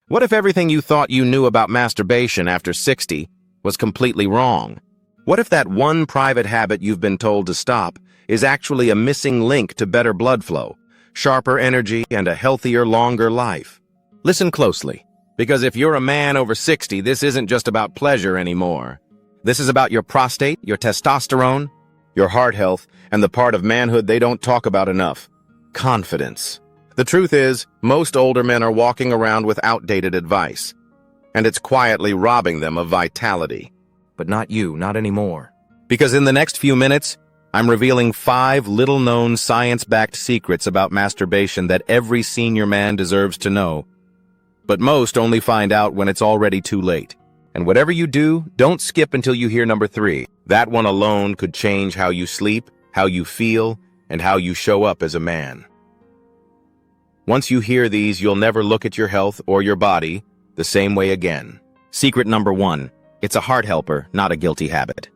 What if everything you thought you knew about masturbation after 60 was completely wrong? What if that one private habit you've been told to stop is actually a missing link to better blood flow, sharper energy, and a healthier, longer life? Listen closely, because if you're a man over 60, this isn't just about pleasure anymore. This is about your prostate, your testosterone, your heart health, and the part of manhood they don't talk about enough: confidence. The truth is, most older men are walking around with outdated advice, and it's quietly robbing them of vitality. But not you, not anymore. Because in the next few minutes, I'm revealing 5 little-known science-backed secrets about masturbation that every senior man deserves to know. But most only find out when it's already too late. And whatever you do, don't skip until you hear number 3. That one alone could change how you sleep, how you feel, and how you show up as a man. Once you hear these, you'll never look at your health or your body the same way again. Secret number 1. It's a heart helper, not a guilty habit.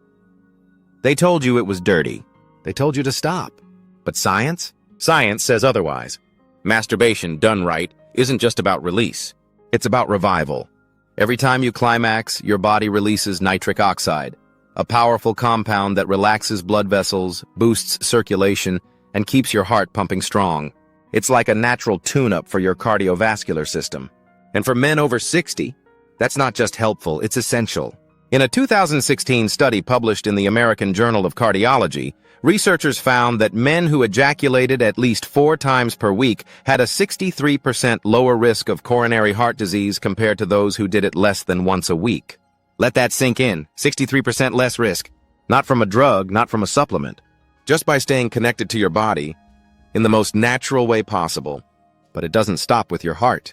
They told you it was dirty. They told you to stop. But science? Science says otherwise. Masturbation, done right, isn't just about release. It's about revival. Every time you climax, your body releases nitric oxide, a powerful compound that relaxes blood vessels, boosts circulation, and keeps your heart pumping strong. It's like a natural tune-up for your cardiovascular system. And for men over 60, that's not just helpful, it's essential. In a 2016 study published in the American Journal of Cardiology, researchers found that men who ejaculated at least 4 times per week had a 63% lower risk of coronary heart disease compared to those who did it less than once a week. Let that sink in. 63% less risk. Not from a drug, not from a supplement. Just by staying connected to your body in the most natural way possible. But it doesn't stop with your heart.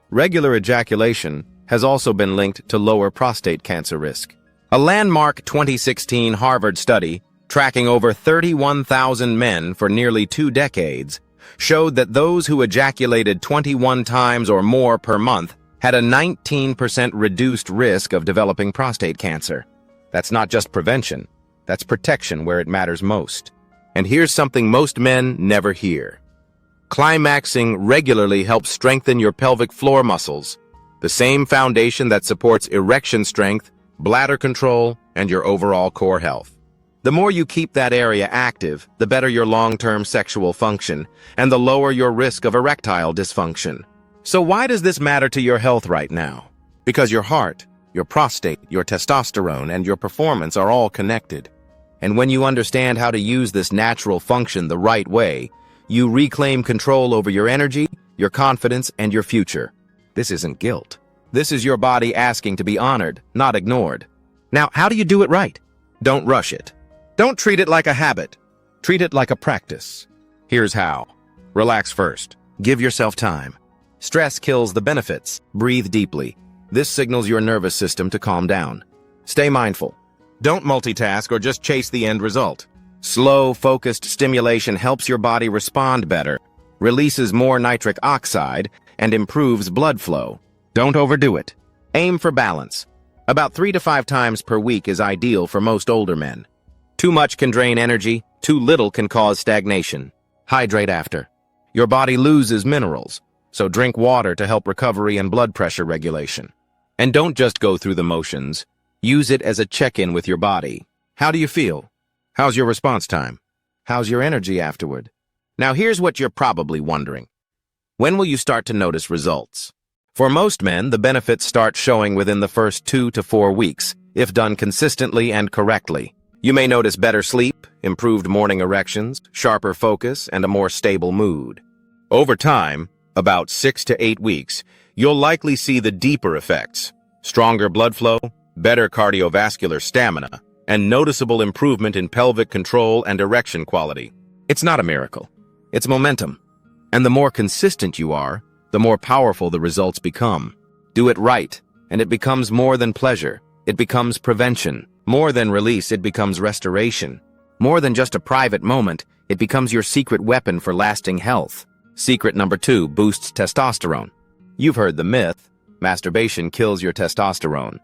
Regular ejaculation has also been linked to lower prostate cancer risk. A landmark 2016 Harvard study tracking over 31,000 men for nearly 2 decades showed that those who ejaculated 21 times or more per month had a 19% reduced risk of developing prostate cancer. That's not just prevention, that's protection where it matters most. And here's something most men never hear. Climaxing regularly helps strengthen your pelvic floor muscles, the same foundation that supports erection strength, bladder control, and your overall core health. The more you keep that area active, the better your long-term sexual function, and the lower your risk of erectile dysfunction. So why does this matter to your health right now? Because your heart, your prostate, your testosterone, and your performance are all connected. And when you understand how to use this natural function the right way, you reclaim control over your energy, your confidence, and your future. This isn't guilt. This is your body asking to be honored, not ignored. Now, how do you do it right? Don't rush it. Don't treat it like a habit. Treat it like a practice. Here's how. Relax first. Give yourself time. Stress kills the benefits. Breathe deeply. This signals your nervous system to calm down. Stay mindful. Don't multitask or just chase the end result. Slow, focused stimulation helps your body respond better, releases more nitric oxide, and improves blood flow. Don't overdo it. Aim for balance. About 3 to 5 times per week is ideal for most older men. Too much can drain energy, too little can cause stagnation. Hydrate after. Your body loses minerals, so drink water to help recovery and blood pressure regulation. And don't just go through the motions. Use it as a check-in with your body. How do you feel? How's your response time? How's your energy afterward? Now here's what you're probably wondering. When will you start to notice results? For most men, the benefits start showing within the first 2 to 4 weeks, if done consistently and correctly. You may notice better sleep, improved morning erections, sharper focus, and a more stable mood. Over time, about 6 to 8 weeks, you'll likely see the deeper effects: stronger blood flow, better cardiovascular stamina, and noticeable improvement in pelvic control and erection quality. It's not a miracle. It's momentum. And the more consistent you are, the more powerful the results become. Do it right, and it becomes more than pleasure. It becomes prevention. More than release, it becomes restoration. More than just a private moment, it becomes your secret weapon for lasting health. Secret number 2 boosts testosterone. You've heard the myth, masturbation kills your testosterone.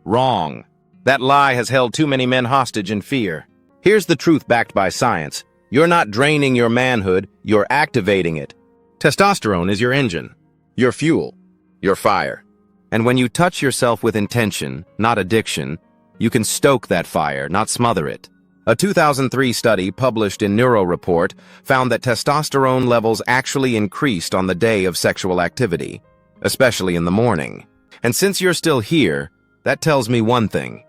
Wrong. That lie has held too many men hostage in fear. Here's the truth backed by science. You're not draining your manhood, you're activating it. Testosterone is your engine, your fuel. your fire. And when you touch yourself with intention, not addiction, you can stoke that fire, not smother it. A 2003 study published in Neuro Report found that testosterone levels actually increased on the day of sexual activity, especially in the morning. And since you're still here, that tells me one thing.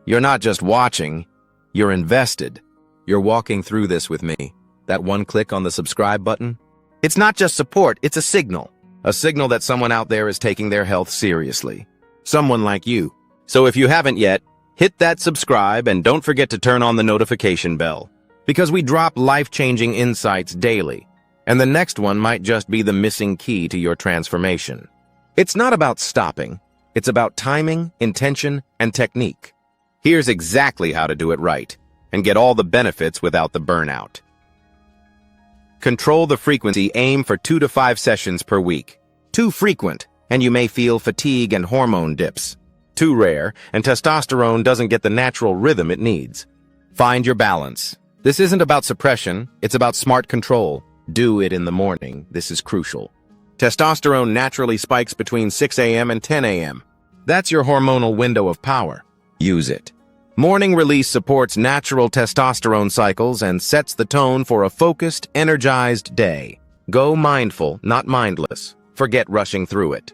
You're not just watching, you're invested. You're walking through this with me. That one click on the subscribe button? It's not just support, it's a signal. A signal that someone out there is taking their health seriously. Someone like you. So if you haven't yet, hit that subscribe and don't forget to turn on the notification bell. Because we drop life-changing insights daily. And the next one might just be the missing key to your transformation. It's not about stopping. It's about timing, intention, and technique. Here's exactly how to do it right and get all the benefits without the burnout. Control the frequency. Aim for 2 to 5 sessions per week. Too frequent, and you may feel fatigue and hormone dips. Too rare, and testosterone doesn't get the natural rhythm it needs. Find your balance. This isn't about suppression, it's about smart control. Do it in the morning. This is crucial. Testosterone naturally spikes between 6 a.m. and 10 a.m. That's your hormonal window of power. Use it. Morning release supports natural testosterone cycles and sets the tone for a focused, energized day. Go mindful, not mindless. Forget rushing through it.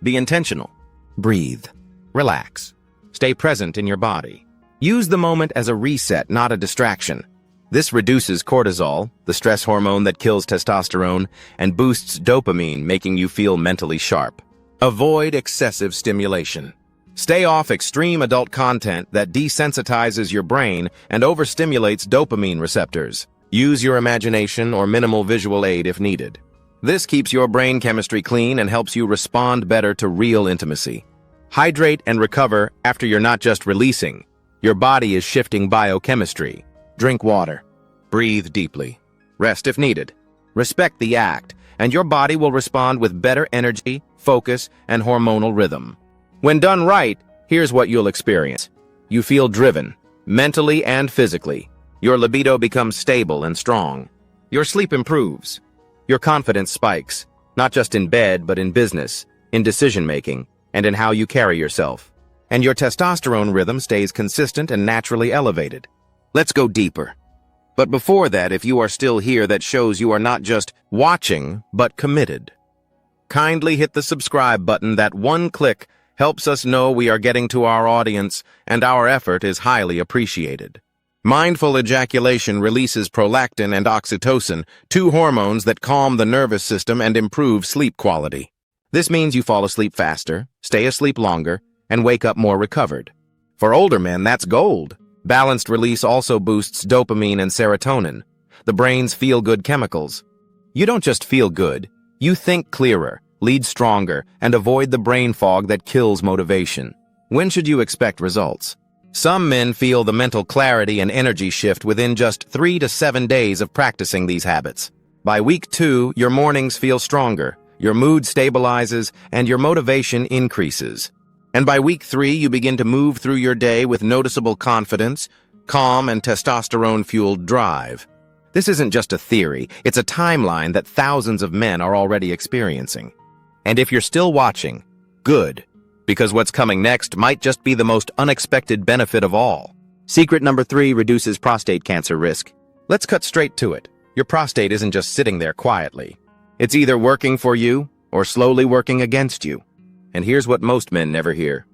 Be intentional. Breathe. Relax. Stay present in your body. Use the moment as a reset, not a distraction. This reduces cortisol, the stress hormone that kills testosterone, and boosts dopamine, making you feel mentally sharp. Avoid excessive stimulation. Stay off extreme adult content that desensitizes your brain and overstimulates dopamine receptors. Use your imagination or minimal visual aid if needed. This keeps your brain chemistry clean and helps you respond better to real intimacy. Hydrate and recover after you're not just releasing. Your body is shifting biochemistry. Drink water. Breathe deeply. Rest if needed. Respect the act, and your body will respond with better energy, focus, and hormonal rhythm. When done right, here's what you'll experience. You feel driven, mentally and physically. Your libido becomes stable and strong. Your sleep improves. Your confidence spikes, not just in bed, but in business, in decision-making, and in how you carry yourself. And your testosterone rhythm stays consistent and naturally elevated. Let's go deeper. But before that, if you are still here, that shows you are not just watching, but committed. Kindly hit the subscribe button. That one click helps us know we are getting to our audience, and our effort is highly appreciated. Mindful ejaculation releases prolactin and oxytocin, 2 hormones that calm the nervous system and improve sleep quality. This means you fall asleep faster, stay asleep longer, and wake up more recovered. For older men, that's gold. Balanced release also boosts dopamine and serotonin, the brain's feel-good chemicals. You don't just feel good, you think clearer, lead stronger, and avoid the brain fog that kills motivation. When should you expect results? Some men feel the mental clarity and energy shift within just 3 to 7 days of practicing these habits. By week 2, your mornings feel stronger, your mood stabilizes, and your motivation increases. And by week 3, you begin to move through your day with noticeable confidence, calm, and testosterone-fueled drive. This isn't just a theory, it's a timeline that thousands of men are already experiencing. And if you're still watching, good, because what's coming next might just be the most unexpected benefit of all. Secret number 3 reduces prostate cancer risk. Let's cut straight to it. Your prostate isn't just sitting there quietly. It's either working for you or slowly working against you. And here's what most men never hear.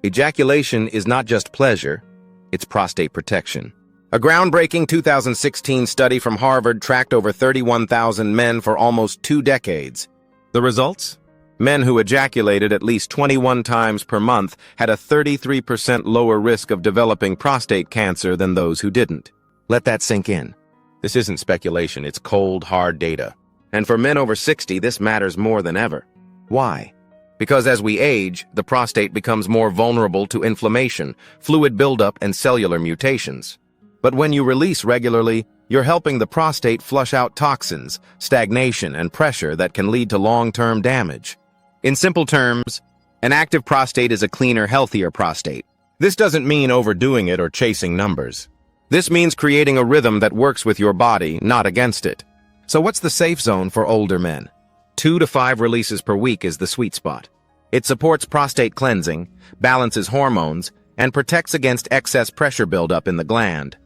Ejaculation is not just pleasure, it's prostate protection. A groundbreaking 2016 study from Harvard tracked over 31,000 men for almost 2 decades. The results? Men who ejaculated at least 21 times per month had a 33% lower risk of developing prostate cancer than those who didn't. Let that sink in. This isn't speculation, it's cold, hard data. And for men over 60, this matters more than ever. Why? Because as we age, the prostate becomes more vulnerable to inflammation, fluid buildup, and cellular mutations. But when you release regularly, you're helping the prostate flush out toxins, stagnation, and pressure that can lead to long-term damage. In simple terms, an active prostate is a cleaner, healthier prostate. This doesn't mean overdoing it or chasing numbers. This means creating a rhythm that works with your body, not against it. So what's the safe zone for older men? 2 to 5 releases per week is the sweet spot. It supports prostate cleansing, balances hormones, and protects against excess pressure buildup in the gland.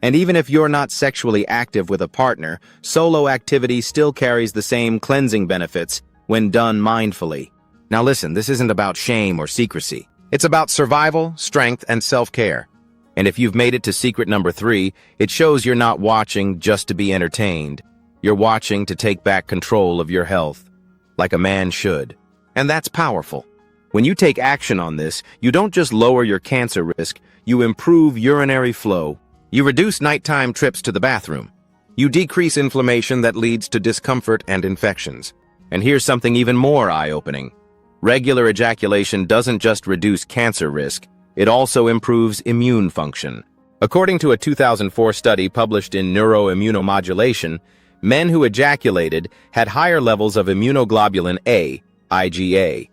And even if you're not sexually active with a partner, solo activity still carries the same cleansing benefits when done mindfully. Now listen, this isn't about shame or secrecy. It's about survival, strength, and self-care. And if you've made it to secret number 3, it shows you're not watching just to be entertained. You're watching to take back control of your health, like a man should. And that's powerful. When you take action on this, you don't just lower your cancer risk, you improve urinary flow. You reduce nighttime trips to the bathroom. You decrease inflammation that leads to discomfort and infections. And here's something even more eye-opening. Regular ejaculation doesn't just reduce cancer risk, it also improves immune function. According to a 2004 study published in Neuroimmunomodulation, men who ejaculated had higher levels of immunoglobulin A, IgA,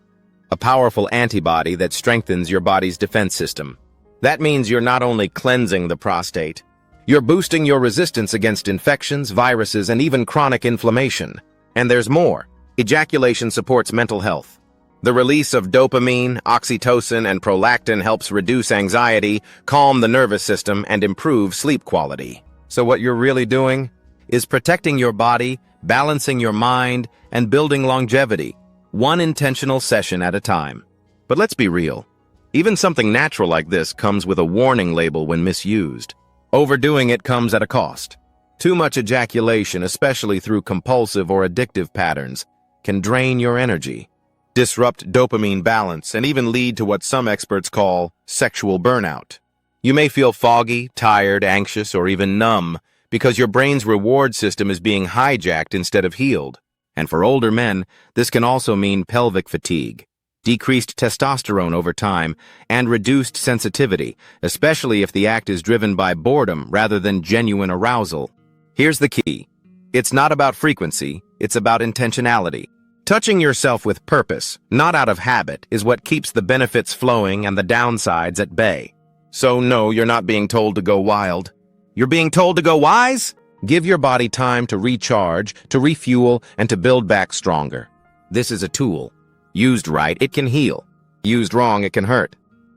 a powerful antibody that strengthens your body's defense system. That means you're not only cleansing the prostate, you're boosting your resistance against infections, viruses, and even chronic inflammation. And there's more. Ejaculation supports mental health. The release of dopamine, oxytocin, and prolactin helps reduce anxiety, calm the nervous system, and improve sleep quality. So what you're really doing is protecting your body, balancing your mind, and building longevity, one intentional session at a time. But let's be real. Even something natural like this comes with a warning label when misused. Overdoing it comes at a cost. Too much ejaculation, especially through compulsive or addictive patterns, can drain your energy, disrupt dopamine balance, and even lead to what some experts call sexual burnout. You may feel foggy, tired, anxious, or even numb because your brain's reward system is being hijacked instead of healed. And for older men, this can also mean pelvic fatigue, decreased testosterone over time, and reduced sensitivity, especially if the act is driven by boredom rather than genuine arousal. Here's the key. It's not about frequency, it's about intentionality. Touching yourself with purpose, not out of habit, is what keeps the benefits flowing and the downsides at bay. So no, you're not being told to go wild. You're being told to go wise? Give your body time to recharge, to refuel, and to build back stronger. This is a tool. Used right, it can heal. Used wrong, it can hurt.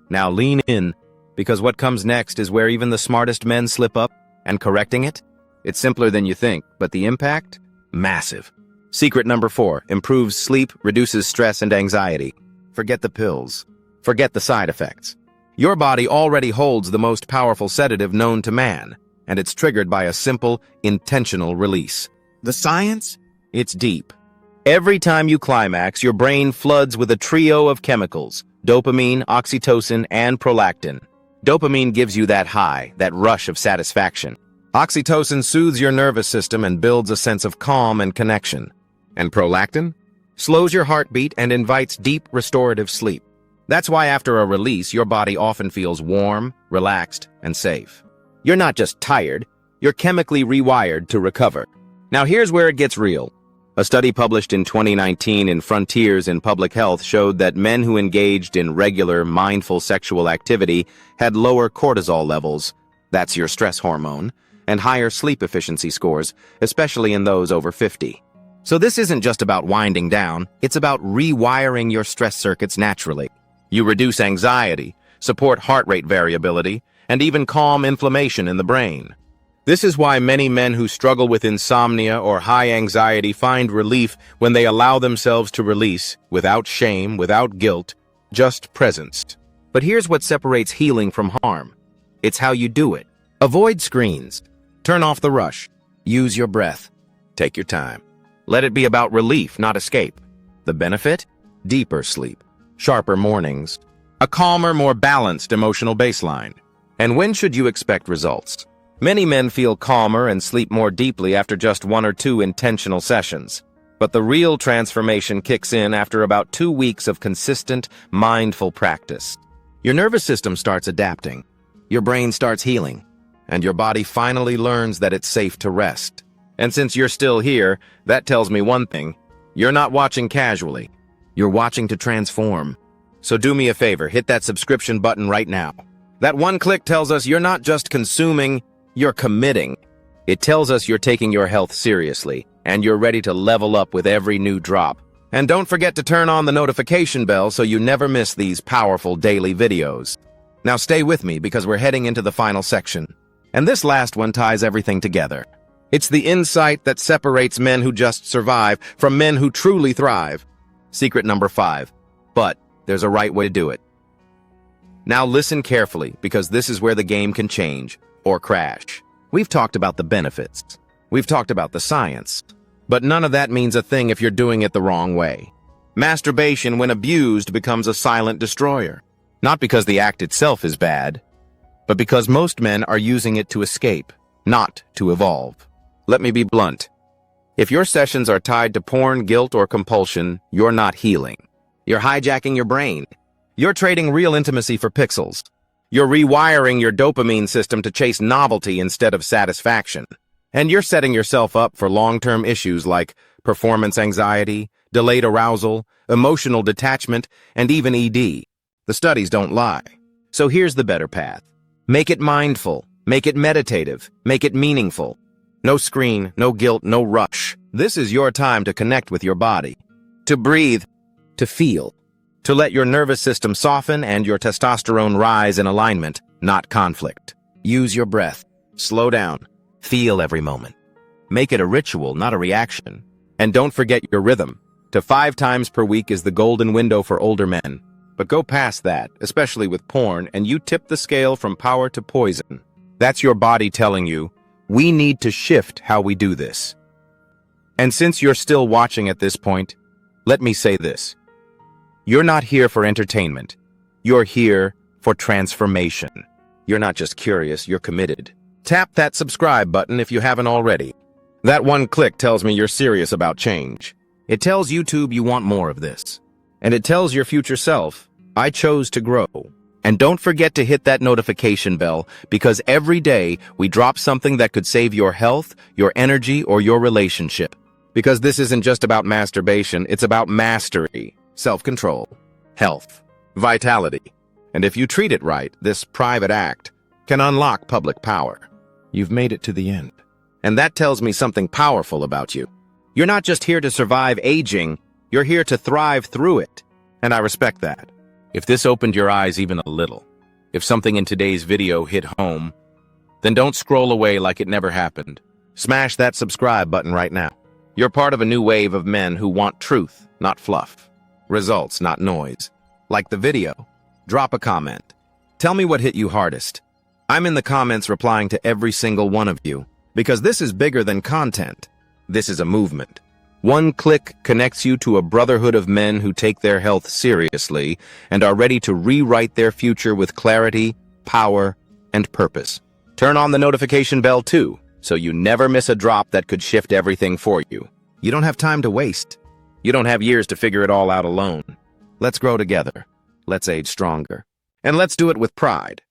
Now lean in, because what comes next is where even the smartest men slip up, and correcting it? It's simpler than you think, but the impact? Massive. Secret number 4, improves sleep, reduces stress and anxiety. Forget the pills. Forget the side effects. Your body already holds the most powerful sedative known to man, and it's triggered by a simple, intentional release. The science? It's deep. Every time you climax, your brain floods with a trio of chemicals: dopamine, oxytocin, and prolactin. Dopamine gives you that high, that rush of satisfaction. Oxytocin soothes your nervous system and builds a sense of calm and connection. And prolactin slows your heartbeat and invites deep, restorative sleep. That's why after a release, your body often feels warm, relaxed, and safe. You're not just tired, you're chemically rewired to recover. Now here's where it gets real. A study published in 2019 in Frontiers in Public Health showed that men who engaged in regular, mindful sexual activity had lower cortisol levels, that's your stress hormone, and higher sleep efficiency scores, especially in those over 50. So this isn't just about winding down, it's about rewiring your stress circuits naturally. You reduce anxiety, support heart rate variability, and even calm inflammation in the brain. This is why many men who struggle with insomnia or high anxiety find relief when they allow themselves to release, without shame, without guilt, just presence. But here's what separates healing from harm. It's how you do it. Avoid screens. Turn off the rush. Use your breath. Take your time. Let it be about relief, not escape. The benefit? Deeper sleep, sharper mornings, a calmer, more balanced emotional baseline. And when should you expect results? Many men feel calmer and sleep more deeply after just 1 or 2 intentional sessions. But the real transformation kicks in after about 2 weeks of consistent, mindful practice. Your nervous system starts adapting, your brain starts healing, and your body finally learns that it's safe to rest. And since you're still here, that tells me one thing. You're not watching casually. You're watching to transform. So do me a favor, hit that subscription button right now. That one click tells us you're not just consuming, you're committing. It tells us you're taking your health seriously. and you're ready to level up with every new drop. And don't forget to turn on the notification bell so you never miss these powerful daily videos. Now stay with me because we're heading into the final section. And this last one ties everything together. It's the insight that separates men who just survive from men who truly thrive. Secret number 5. But there's a right way to do it. Now listen carefully, because this is where the game can change or crash. We've talked about the benefits. We've talked about the science. But none of that means a thing if you're doing it the wrong way. Masturbation, when abused, becomes a silent destroyer. Not because the act itself is bad, but because most men are using it to escape, not to evolve. Let me be blunt. If your sessions are tied to porn, guilt, or compulsion, you're not healing. You're hijacking your brain. You're trading real intimacy for pixels. You're rewiring your dopamine system to chase novelty instead of satisfaction. And you're setting yourself up for long-term issues like performance anxiety, delayed arousal, emotional detachment, and even ED. The studies don't lie. So here's the better path. Make it mindful. Make it meditative. Make it meaningful. No screen, no guilt, no rush. This is your time to connect with your body. To breathe. To feel. To let your nervous system soften and your testosterone rise in alignment, not conflict. Use your breath. Slow down. Feel every moment. Make it a ritual, not a reaction. And don't forget your rhythm. To 5 times per week is the golden window for older men. But go past that, especially with porn, and you tip the scale from power to poison. That's your body telling you, we need to shift how we do this. And since you're still watching at this point, let me say this. You're not here for entertainment. You're here for transformation. You're not just curious, you're committed. Tap that subscribe button if you haven't already. That one click tells me you're serious about change. It tells YouTube you want more of this. And it tells your future self, I chose to grow. And don't forget to hit that notification bell, because every day we drop something that could save your health, your energy, or your relationship. Because this isn't just about masturbation, it's about mastery, self-control, health, vitality. And if you treat it right, this private act can unlock public power. You've made it to the end. And that tells me something powerful about you. You're not just here to survive aging, you're here to thrive through it. And I respect that. If this opened your eyes even a little, if something in today's video hit home, then don't scroll away like it never happened. Smash that subscribe button right now. You're part of a new wave of men who want truth, not fluff. Results, not noise. Like the video. Drop a comment. Tell me what hit you hardest. I'm in the comments replying to every single one of you, because this is bigger than content. This is a movement. One click connects you to a brotherhood of men who take their health seriously and are ready to rewrite their future with clarity, power, and purpose. Turn on the notification bell too, so you never miss a drop that could shift everything for you. You don't have time to waste. You don't have years to figure it all out alone. Let's grow together. Let's age stronger. And let's do it with pride.